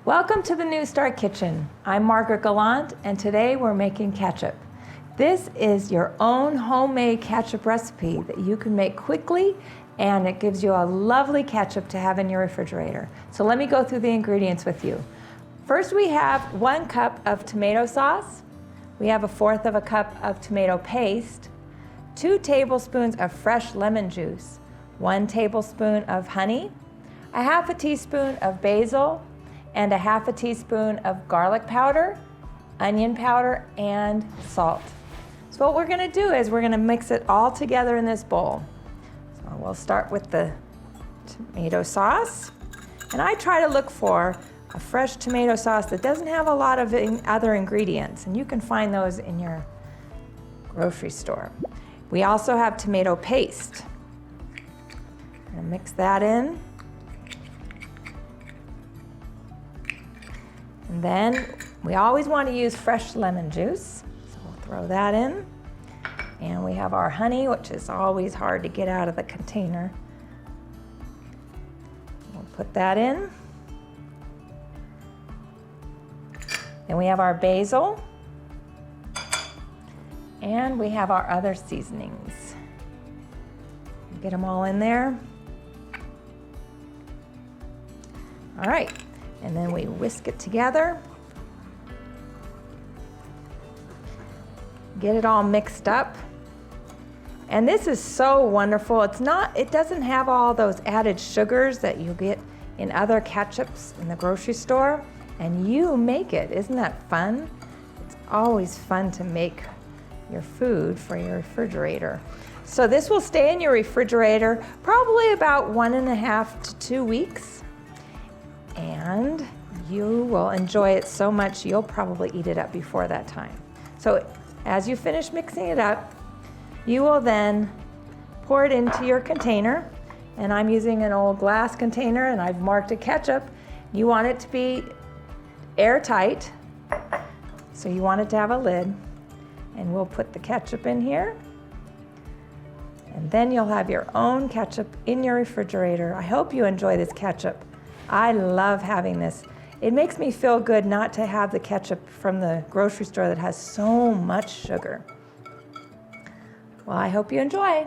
Welcome to the NEWSTART kitchen. I'm Margaret Gallant, and today we're making ketchup. This is your own homemade ketchup recipe that you can make quickly, and it gives you a lovely ketchup to have in your refrigerator. So let me go through the ingredients with you. First, we have 1 cup of tomato sauce. We have 1/4 of a cup of tomato paste, 2 tablespoons of fresh lemon juice, 1 tablespoon of honey, 1/2 teaspoon of basil, and 1/2 teaspoon of garlic powder, onion powder, and salt. So what we're going to do is we're going to mix it all together in this bowl. So we'll start with the tomato sauce. And I try to look for a fresh tomato sauce that doesn't have a lot of other ingredients, and you can find those in your grocery store. We also have tomato paste. I'm going to mix that in. And then we always want to use fresh lemon juice, so we'll throw that in. And we have our honey, which is always hard to get out of the container. We'll put that in. Then we have our basil. And we have our other seasonings. Get them all in there. All right. And then we whisk it together. Get it all mixed up. And this is so wonderful. It doesn't have all those added sugars that you get in other ketchups in the grocery store. And you make it. Isn't that fun? It's always fun to make your food for your refrigerator. So this will stay in your refrigerator probably about 1.5 to 2 weeks. And you will enjoy it so much you'll probably eat it up before that time. So as you finish mixing it up, you will then pour it into your container. And I'm using an old glass container, and I've marked a ketchup. You want it to be airtight, so you want it to have a lid. And we'll put the ketchup in here. And then you'll have your own ketchup in your refrigerator. I hope you enjoy this ketchup. I love having this. It makes me feel good not to have the ketchup from the grocery store that has so much sugar. Well, I hope you enjoy.